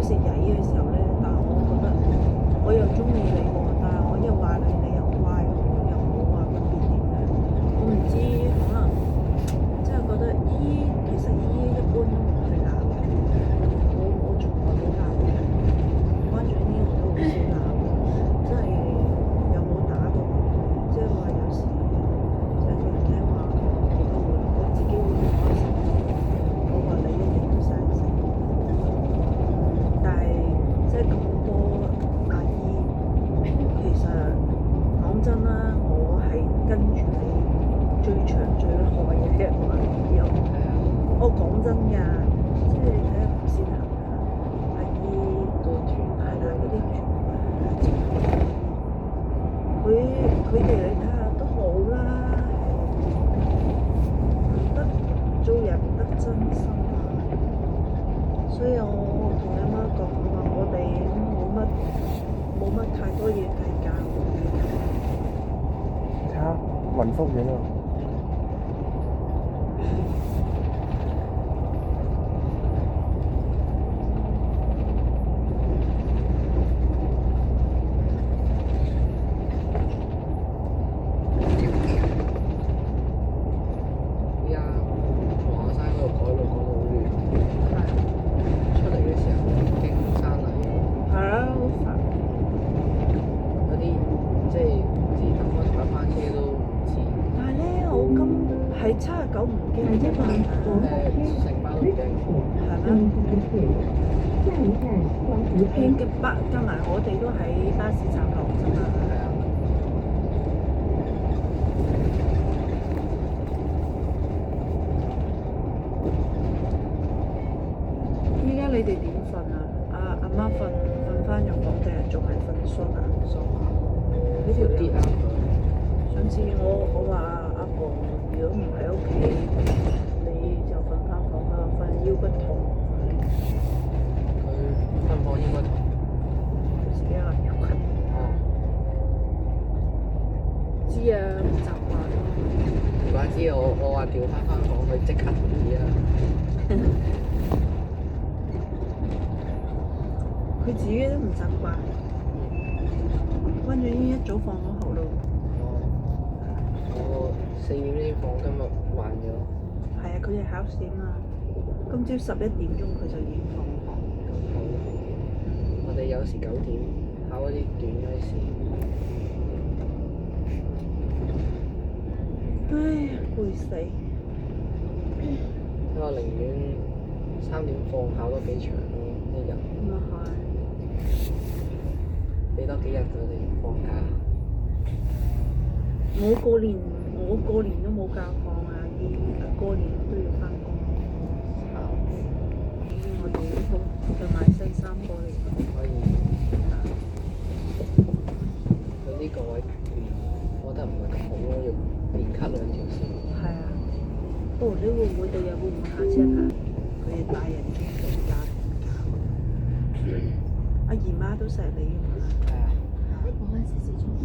食曳嘅時候咧，但係我覺得我又中意你喎，但係我一話你，你又乖喎，又冇話分別點咧。我唔知，可能即係覺得其實姨一般都唔去鬧嘅，我從來冇鬧過人，關注呢我都好少鬧，真係又冇打過佢，即係話有時即係佢唔聽話，我自己會唔開心，我話你一定要生性。但係即係咁多阿姨，其實講真啦，我係跟住你最長最耐嘅阿姨咯。我講真㗎，即係你睇下吳先生阿姨都轉係啦，嗰啲全部係正常阿姨。佢哋你睇下都好啦，得做人得真心啊！所以我同你媽講話，我哋冇乜太多嘢計較。睇下雲福苑啊！依家華山嗰度改路改到好亂，出嚟嘅時候經山泥，係啊，好煩。有啲即係唔知等我踩翻車都唔知。但係咧，我今係79唔驚啫嘛，成班都驚。係咩？係嘅加埋我哋都喺巴士站落啫嘛。係啊，依家你哋點瞓啊？阿媽瞓翻入房定係仲係瞓梳化？梳化呢條啲啱佢。上次我話阿婆如果唔喺屋企，你就瞓翻房啦，瞓腰骨痛。佢分房應該同自己話腰骨痛。知啊，唔習慣咯。唔怪之我話調翻房，佢即刻同意啊！佢自己都唔習慣。溫咗依一早放咗學咯。我4點先放，今日慢咗。係啊，佢哋考試嘛。今朝11點鐘佢就已經放學。好，我哋有時9點考嗰啲短嗰啲試。唉，攰死！因為我寧願3點放考多幾場咯，一日咁啊係。俾多幾日佢哋放假。我過年都冇假放啊！過年都要翻工。我哋就買西衫過嚟。可以。佢呢個位我覺得唔係咁好咯，要連 cut 2條線。係啊。哦，你會唔會第日會唔會下車行？佢哋大人中度假搞。阿姨媽都錫你㗎嘛？係啊。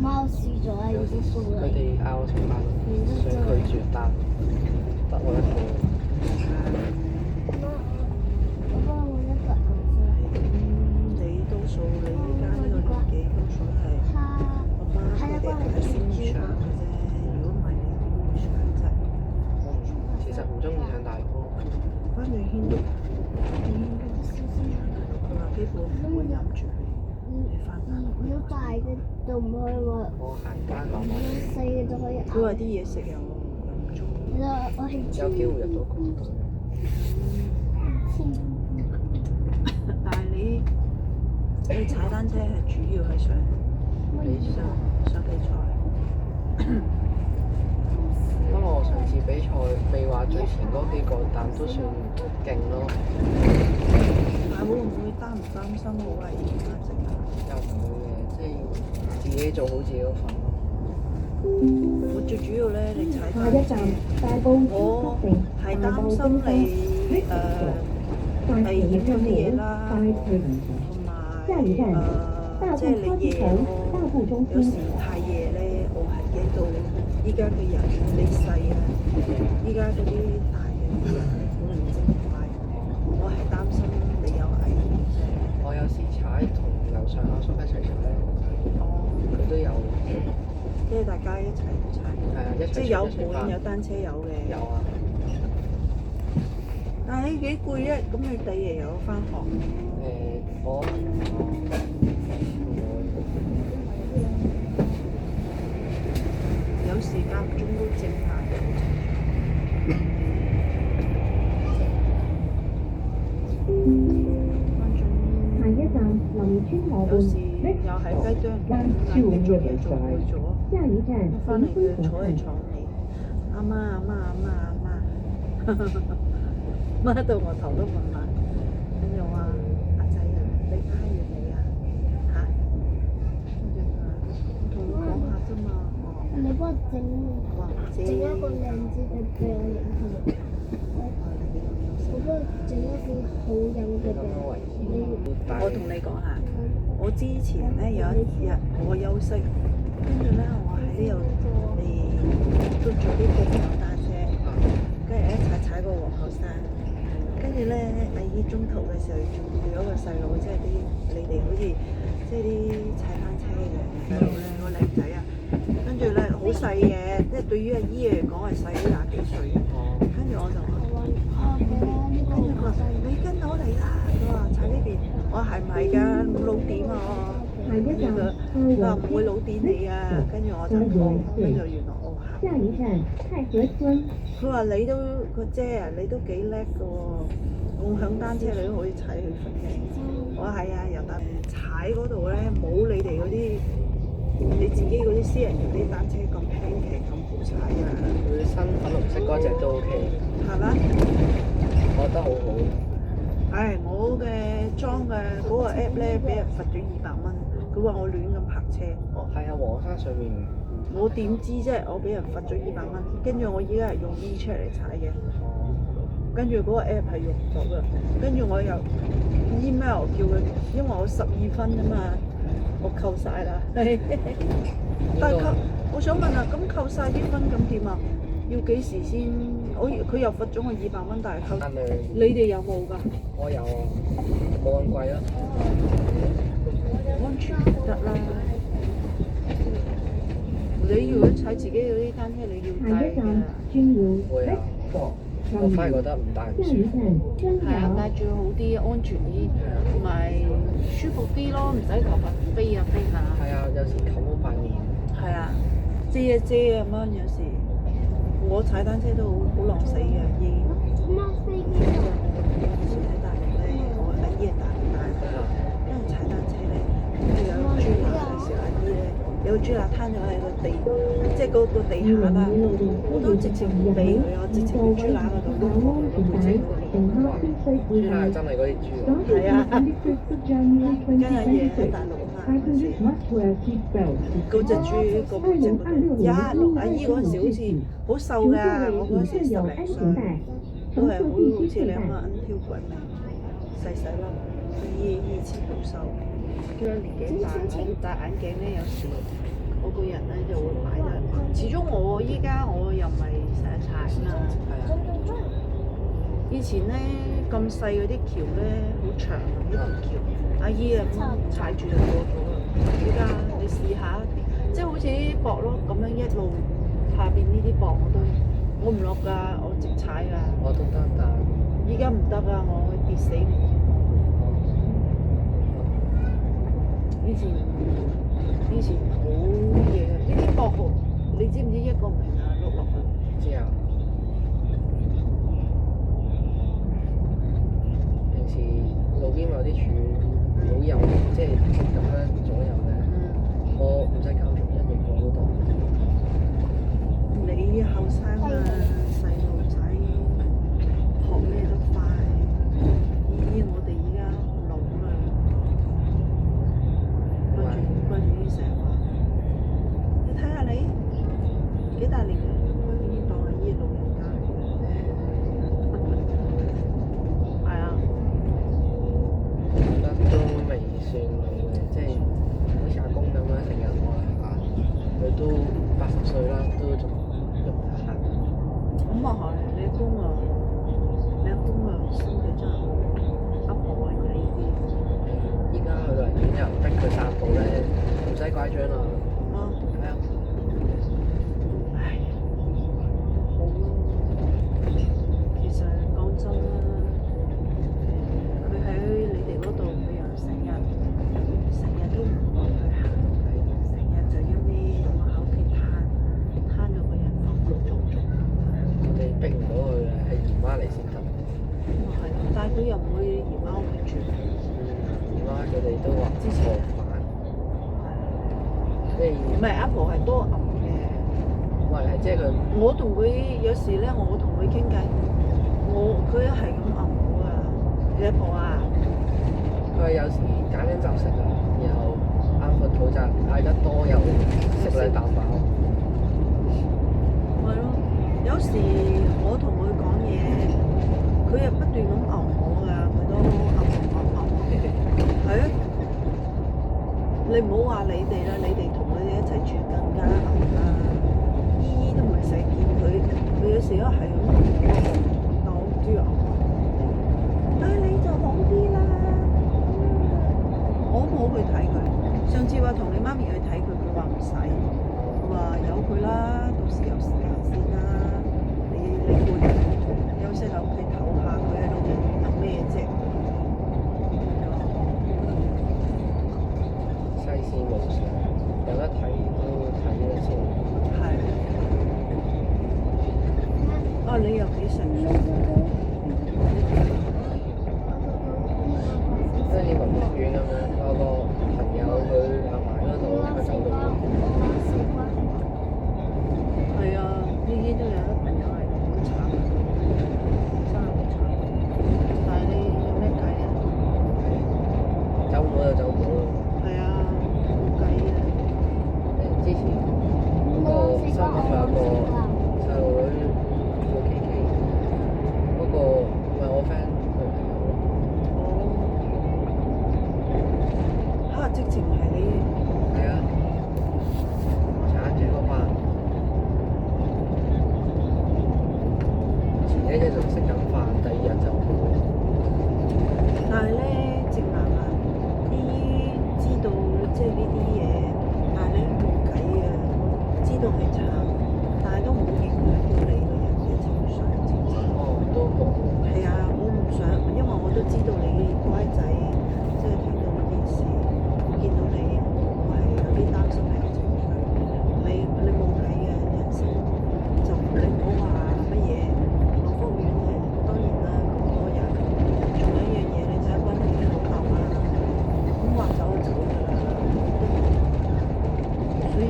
貓輸咗啊！已經輸佢啦。哋嗌我食飯，想拒絕，但得我一個。幫我一個顏色。你多數你依家呢個年紀，多數係阿媽佢哋係先上嘅啫。如果唔係你點會上啫？其實唔中意上大波。關注軒都佢話基本唔會諗住你翻返去。如果大嘅就唔可以喎，我行街慢慢，細嘅就可以佢話啲嘢食又唔中意。我係有機會入到國隊。但係你踩單車係主要係上比賽。不過我上次比賽未話最前嗰幾個，但都算勁咯。但係會唔會擔心好危險啊？又唔會嘅，即係自己做好自己嗰份咯。我最主要咧，你踩單車，我係擔心你危險嗰啲嘢啦，同埋即係你夜咯，有時太夜咧，我係驚到依家嘅人你細啊，依家嗰啲大嘅人咧，可能精快，我係擔心你有危險啫。我有即係有一齊盤有單車有嘅。有啊，但係你幾攰啫，咁你第二日又要翻學。我有時間唔中都靜下嘅。下一站林村河有時畔又喺雞啄關做嘢做攰咗，下一站翻嚟佢林村河坐喺畔。床尾，阿媽阿媽阿媽阿媽，媽到我頭都暈埋，跟住我話阿仔啊，你翻完未啊？嚇？跟住佢話我同你講下啫嘛，你幫我整我話整一個靚啲嘅俾我影佢。我幫佢整一個好飲嘅俾你。我同你講下，我之前咧有一日我休息，跟住咧我喺呢度都做啲共享單車，跟住一齊踩過皇后山，跟住咧阿姨中途嘅時候仲叫咗個細路，即係啲你哋好似即係啲踩單車嘅細路咧，個靚仔啊，跟住咧好細嘅，即係對於阿姨嚟講係細咗廿幾歲嘅，跟住我就話。跟住佢話：你跟我嚟啦！佢話踩呢邊，我話係唔係㗎？冇老點啊！跟住佢話唔會老點你啊！跟住我就哦，跟住原來哦下一站太和村。佢話你都個姐啊，你都幾叻㗎喎！共享單車你都可以踩去佛徑。我話係啊，由但踩嗰度咧冇你哋嗰啲你自己嗰啲私人嗰啲單車咁輕騎咁好踩㗎。佢新粉紅色嗰隻都 OK，係嘛？我覺得好好。唉，我嘅裝嘅嗰個 app 咧，俾人罰咗200蚊。佢話我亂咁泊車，哦，係啊，黃山上面。我點知啫？我俾人罰咗200蚊，跟住我依家係用 WeChat 嚟踩嘅，跟住嗰個 app 係用唔到嘅，跟住我又 email 叫佢，因為我12分啊嘛，我扣晒啦。但係扣，我想問啊，咁扣晒啲分咁點啊？要幾時先？佢又罰咗我200蚊，但係扣。你哋有冇㗎？我有啊，冇咁貴咯。安全得啦。你如果踩自己嗰啲單車，你要帶㗎。會啊，我反而覺得唔帶唔舒服。係啊，帶住好啲，安全啲，同埋舒服啲咯，唔使頭髮飛啊飛下。係啊，有時冚到塊面。係啊，遮一遮咁樣，有時我踩單車都好浪死嘅，以前喺大陸咧，我阿姨係大陸帶嘅，因為踩單車咧，跟住有個豬乸嘅時候，阿姨咧有個豬乸攤咗喺個地，即係嗰個地下啦，我都直情唔俾佢，我直情喺豬乸嗰度都放佢個背脊嗰度。豬乸真係嗰啲豬喎。係啊，跟阿爺喺大陸啊嘛，嗰隻豬個背脊嗰度，阿姨嗰陣時好似好瘦㗎，我嗰陣時10零歲，都係好似你咁啊，挑骨命，細細粒，以前好瘦，跟住年紀大，我要戴眼鏡咧，有時我個人咧就會擺得，始終我依家我又唔係成日踩啊嘛。係啊。以前咧咁細嗰啲橋咧，好長啊一條橋，阿姨啊咁踩住就過咗啦。依家你試下，即係好似啲膊咯咁樣一路下邊呢啲膊我唔落㗎，我直踩㗎。我都得，但依家唔得啊，我會跌死唔掂。以前好嘢嘅，呢啲膊好，你知唔知一個唔明啊碌落去？知啊。平時路邊有啲柱好幼，即係咁樣左右咧，我唔使教做一嘢過都得。你後生啊，細路仔學咩都快。咦，我哋而家老啦，關注啲成日話，你睇下你幾大年齡，已經當阿姨老人家。係啊，覺得都未算老嘅，即係好似阿公咁樣成日我行，佢都80歲啦，都仲喐得行。咁啊係，你阿公啊身體真係好，阿婆係睇啲。依家去到醫院又逼佢散步咧，唔使拐杖啦。啊，係啊，唉，但係佢又唔會姨媽屋企住。姨媽佢哋都話之前餓飯，即係唔係阿婆係多暗嘅。唔係即係佢我同佢有時咧，我同佢傾偈，佢係咁暗我啊，你阿婆啊，佢有時揀緊就食啊，然後啱個肚就嗌得多又食兩啖飽。係咯，有時我同佢講嘢，佢又不斷咁熬我㗎，佢都熬嘅。係啊，你唔好話你哋啦，你哋同佢哋一齊住更加熬啦。姨姨都唔係成日見佢有時都係咁熬我，但我唔中意熬。但係你就好啲啦，我冇去睇佢。上次話同你媽咪去睇佢，佢話唔使，佢話由佢啦，到時有時間先啦。你攰休息喺屋企唞下，佢喺度有咩啫？世事無常，有得睇都睇咗先。係。啊，你又幾成熟？即係你文學院咁樣，有個朋友佢阿嫲嗰度佢走咗。係啊，呢啲都有啲朋友係好慘，真係好慘。但係你有咩計啊？走唔到就走唔到咯。係啊，冇計啊。之前嗰個新北佢有個細路女叫 KK，嗰個唔係我 friend 佢朋友咯。哦。嚇！直情係你。係啊，鏟住嗰班。前一日仲食緊飯，第二日就冇。但係咧，直男啊，姨姨知道即係呢啲嘢，但係咧冇計啊，知道係慘，但係都唔會影響到你個人嘅情緒，知唔知？哦，都冇。係啊，我唔想，因為我都知道你乖仔，即係聽到呢件事，見到你，我係有啲擔心你嘅情緒。你冇計嘅，人生就你唔好話乜嘢，樂福院係當然啦，咁多人，仲有一樣嘢，你睇下關你嘅老豆啊，咁話走就走㗎啦，都冇用㗎。所以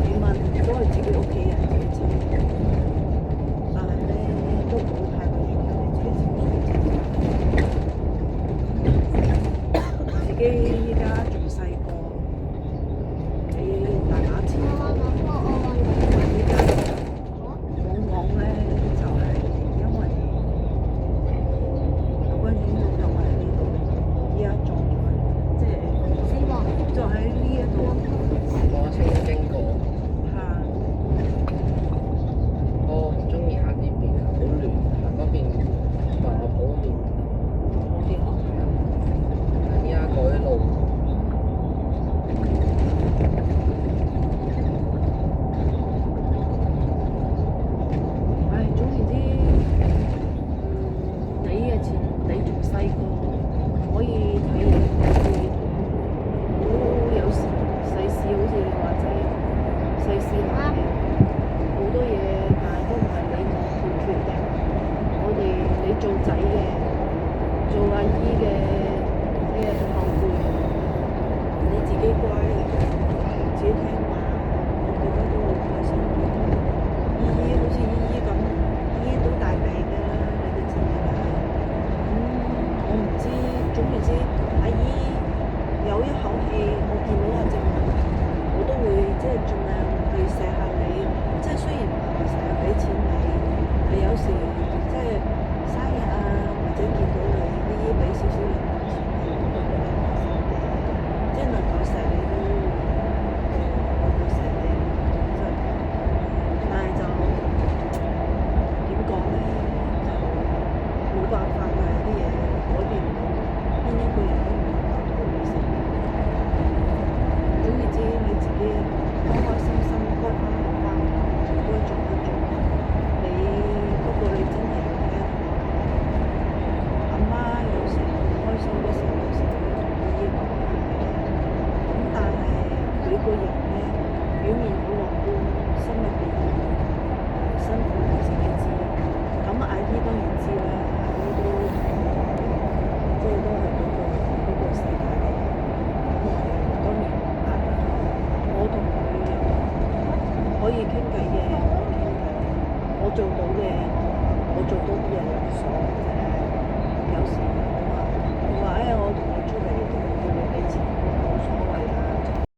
起碼都係自己屋企人自己親人，但係咧都唔好太過影響你自己情緒。自己依家仲細個，你大把錢，依家往往咧就係因為有關院仲有喺呢度，依家撞咗，即係就喺呢一度我曾經過，嚇。我唔中意行呢邊啊，好亂，行嗰邊華普嗰邊，好啲咯。但依家改路，唉，總言之，你嘅錢，你仲細個，可以睇嘢，可以好有時世事，好似你話齋，世事難料，好多嘢，但係都唔係你我去決定。我哋你做仔嘅，做阿姨嘅，你係後輩，你自己乖，自己聽話，我覺得都好開心。姨姨好似姨姨咁，姨姨都大病㗎啦，你都知㗎啦。我唔知，總言之，阿姨有一口氣，我見到阿正文，我都會即係盡量去錫下你。即係雖然唔係話成日俾錢你，係有時即係生日啊，或者見到你姨姨俾少少零用錢你，我都覺得開心嘅。即係能夠錫你都我會錫你，真係。但係就點講咧，就冇辦法㗎，有啲嘢改變唔到，邊一個人都